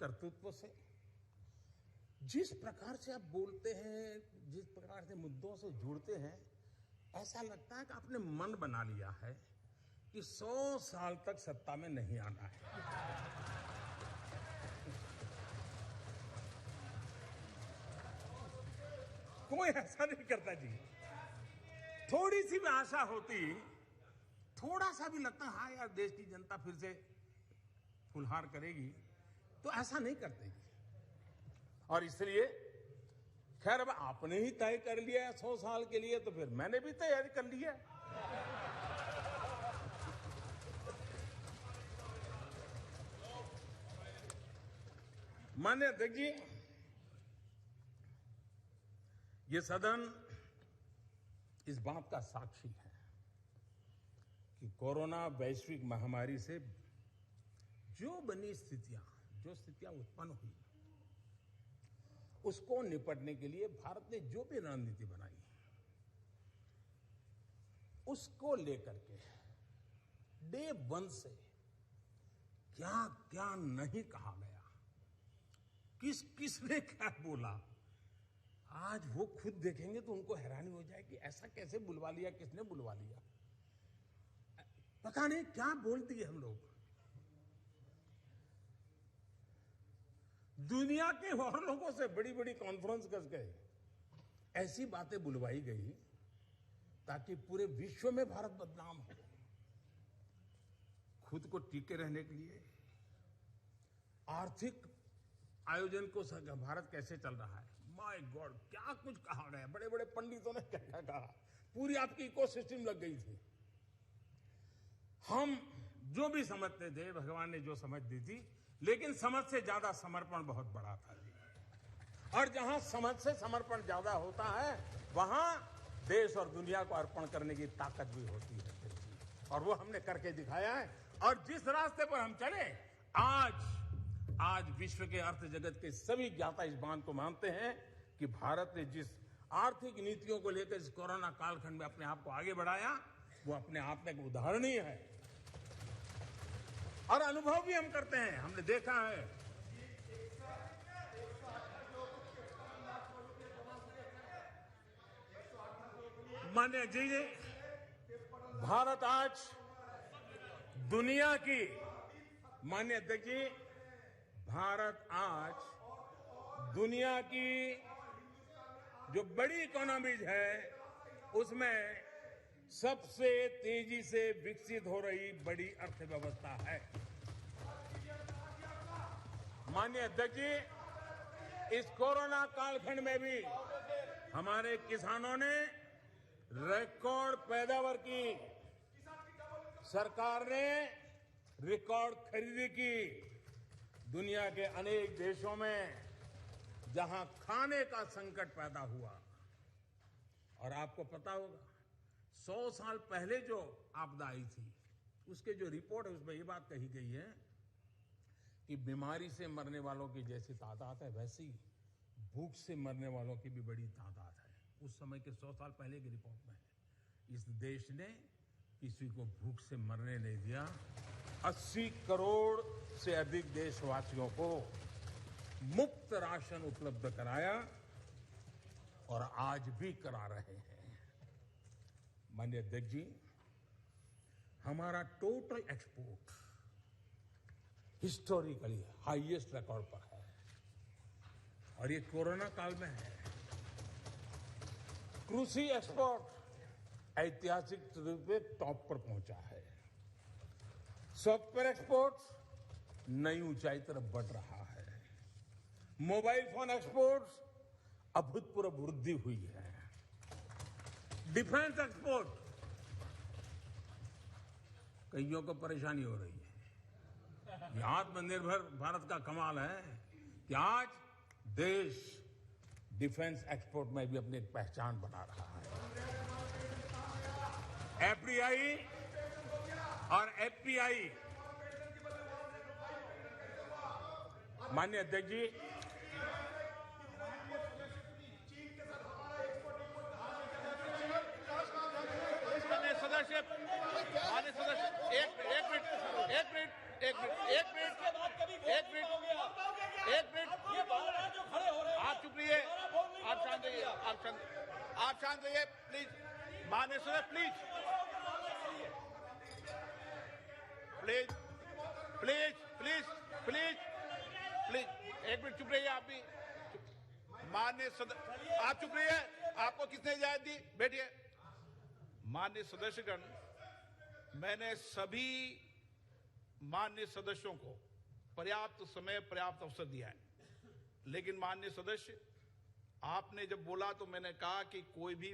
कर्तृत्व से, जिस प्रकार से आप बोलते हैं, जिस प्रकार से मुद्दों से जुड़ते हैं, ऐसा लगता है कि आपने मन बना लिया है कि 100 साल तक सत्ता में नहीं आना है। कोई ऐसा नहीं करता जी। थोड़ी सी भी आशा होती, थोड़ा सा भी लगता हाँ यार देश की जनता फिर से फुलहार करेगी, तो ऐसा नहीं करते जी। और इसलिए खैर अब आपने ही तय कर लिया है 100 साल के लिए, तो फिर मैंने भी तैयारी कर ली है। माननीय अध्यक्ष जी, ये सदन इस बात का साक्षी है कि कोरोना वैश्विक महामारी से जो बनी स्थितियां, जो स्थितियां उत्पन्न हुई, उसको निपटने के लिए भारत ने जो भी रणनीति बनाई, उसको लेकर के डे 1 से क्या क्या नहीं कहा गया, किस किसने क्या बोला, आज वो खुद देखेंगे तो उनको हैरानी हो जाएगी, ऐसा कैसे बुलवा लिया, किसने बुलवा लिया, पता नहीं क्या बोल दिए हम लोग। दुनिया के और लोगों से बड़ी बड़ी कॉन्फ्रेंस कर गए, ऐसी बातें बुलवाई गई ताकि पूरे विश्व में भारत बदनाम हो। खुद को टिके रहने के लिए आर्थिक आयोजन को भारत कैसे चल रहा है, माय गॉड क्या कुछ कहा गया, बड़े बड़े पंडितों ने क्या क्या कहा, पूरी आपकी इकोसिस्टम लग गई थी। हम जो भी समझते थे, भगवान ने जो समझ दी थी, लेकिन समझ से ज्यादा समर्पण बहुत बड़ा था जी। और जहां समझ से समर्पण ज्यादा होता है, वहां देश और दुनिया को अर्पण करने की ताकत भी होती है जी। और वो हमने करके दिखाया है। और जिस रास्ते पर हम चले, आज विश्व के अर्थ जगत के सभी ज्ञाता इस बात को मानते हैं कि भारत ने जिस आर्थिक नीतियों को लेकर इस कोरोना कालखंड में अपने आप को आगे बढ़ाया, वो अपने आप में एक उदाहरणीय है। और अनुभव भी हम करते हैं, हमने देखा है। माननीय जी, भारत आज दुनिया की, माननीय अध्यक्ष जी, भारत आज दुनिया की जो बड़ी इकोनॉमीज है, उसमें सबसे तेजी से विकसित हो रही बड़ी अर्थव्यवस्था है। माननीय अध्यक्ष जी, इस कोरोना कालखंड में भी हमारे किसानों ने रिकॉर्ड पैदावार की, सरकार ने रिकॉर्ड खरीदी की। दुनिया के अनेक देशों में जहां खाने का संकट पैदा हुआ, और आपको पता होगा 100 साल पहले जो आपदा आई थी, उसके जो रिपोर्ट है उसमें ये बात कही गई है कि बीमारी से मरने वालों की जैसी तादाद है, वैसी भूख से मरने वालों की भी बड़ी तादाद है। उस समय के 100 साल पहले की रिपोर्ट में है। इस देश ने किसी को भूख से मरने नहीं दिया। 80 करोड़ से अधिक देशवासियों को मुफ्त राशन उपलब्ध कराया, और आज भी करा रहे हैं। माननीय अध्यक्ष जी, हमारा total export historically highest record पर है, और ये कोरोना काल में है। कृषि एक्सपोर्ट ऐतिहासिक रूप से टॉप पर पहुंचा है। सॉफ्टवेयर एक्सपोर्ट नई ऊंचाई तरफ बढ़ रहा है। मोबाइल फोन एक्सपोर्ट अभूतपूर्व वृद्धि हुई है। डिफेंस एक्सपोर्ट, कईयों को परेशानी हो रही है। ये आत्मनिर्भर भारत का कमाल है कि आज देश डिफेंस एक्सपोर्ट में भी अपनी एक पहचान बना रहा है। एफडीआई और एफपीआई, माननीय अध्यक्ष जी, एक मिनट शांत रहिए, आप शांत रहिए प्लीज। माननीय सदस्य please please please please please please, एक मिनट चुप रहिए आप भी। माननीय सदस्य आप चुप रहिए, आपको किसने इजाजत दी? बैठिए। माननीय सदस्यगण, मैंने सभी माननीय सदस्यों को पर्याप्त समय पर्याप्त अवसर दिया है, लेकिन माननीय सदस्य आपने जब बोला तो मैंने कहा कि कोई भी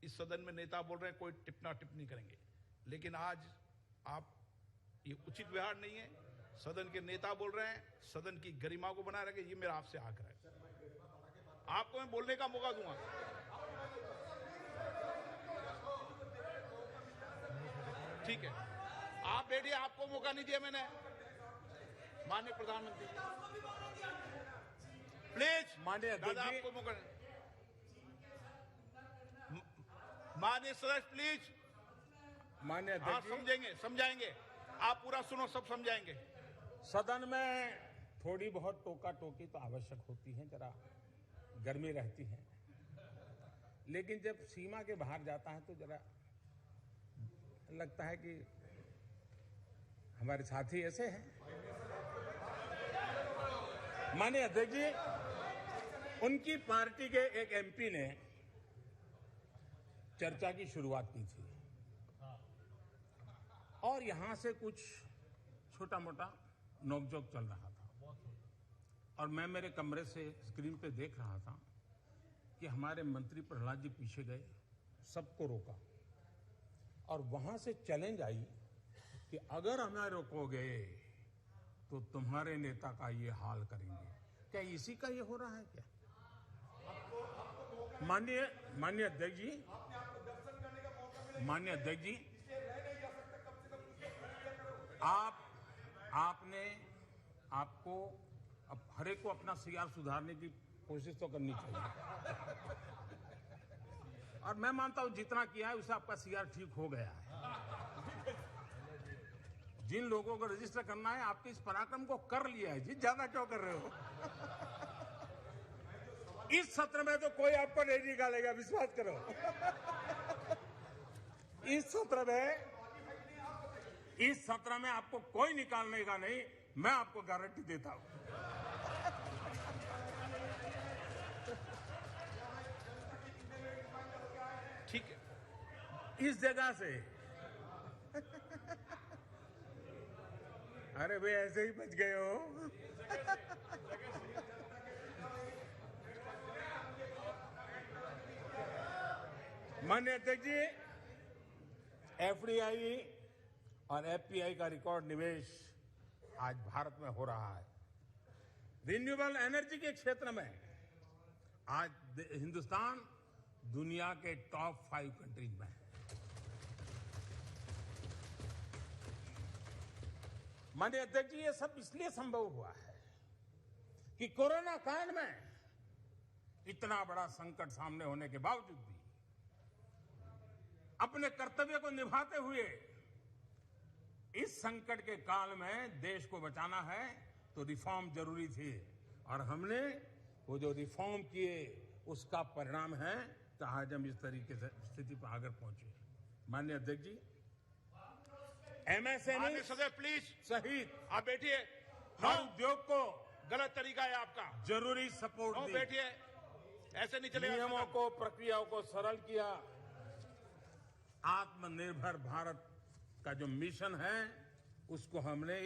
इस सदन में नेता बोल रहे हैं, कोई टिप्पणी करेंगे, लेकिन आज आप ये उचित व्यवहार नहीं है। सदन के नेता बोल रहे हैं, सदन की गरिमा को बनाए रखें, ये मेरा आपसे आग्रह है। आपको मैं बोलने का मौका दूंगा। ठीक है, आप बैठिए, आपको मौका नहीं दिया मैंने। माननीय प्रधानमंत्री प्लीज, माननीय दादा आपको मौका नहीं। माननीय सदस्य प्लीज। माननीय हाँ, अध्यक्ष, समझाएंगे, आप पूरा सुनो, सब समझाएंगे। सदन में थोड़ी बहुत टोका टोकी तो आवश्यक होती है, जरा गर्मी रहती है, लेकिन जब सीमा के बाहर जाता है तो जरा लगता है कि हमारे साथी ऐसे हैं। माननीय अध्यक्ष जी, उनकी पार्टी के एक एमपी ने चर्चा की शुरुआत की थी और यहां से कुछ छोटा मोटा नोकझोंक चल रहा था और मैं मेरे कमरे से स्क्रीन पे देख रहा था कि हमारे मंत्री प्रहलाद जी पीछे गए, सबको रोका और वहां से चैलेंज आई कि अगर हमें रोकोगे तो तुम्हारे नेता का ये हाल करेंगे। क्या इसी का ये हो रहा है क्या? माननीय अध्यक्ष जी, माननीय अध्यक्ष जी, आपको अब हर एक को अपना सीआर सुधारने की कोशिश तो करनी चाहिए और मैं मानता हूं जितना किया है उससे आपका सीआर ठीक हो गया है। जिन लोगों को रजिस्टर करना है, आपके इस पराक्रम को कर लिया है जी, ज्यादा क्यों कर रहे हो? इस सत्र में तो कोई आपको नहीं निकालेगा, विश्वास करो। इस सत्र में आपको कोई निकालने का नहीं, मैं आपको गारंटी देता हूं। ठीक है, इस जगह से अरे भाई ऐसे ही बच गए हो। माननीय अध्यक्ष जी, एफडीआई और एफपीआई का रिकॉर्ड निवेश आज भारत में हो रहा है। रिन्यूएबल एनर्जी के क्षेत्र में आज हिंदुस्तान दुनिया के टॉप 5 कंट्रीज में है। माननीय अध्यक्ष जी, ये सब इसलिए संभव हुआ है कि कोरोना काल में इतना बड़ा संकट सामने होने के बावजूद भी अपने कर्तव्य को निभाते हुए इस संकट के काल में देश को बचाना है तो रिफॉर्म जरूरी थी और हमने वो जो रिफॉर्म किए उसका परिणाम है तो आज हम इस तरीके से स्थिति पर आगे पहुंचे। माननीय अध्यक्ष जी, एमएसएमई सदस्य प्लीज सहित आप बैठिए। हर उद्योग को गलत तरीका है आपका। जरूरी सपोर्ट दी, बैठिए, ऐसे नहीं चलेगा। नियमों को, प्रक्रियाओं को सरल किया। आत्मनिर्भर भारत का जो मिशन है उसको हमने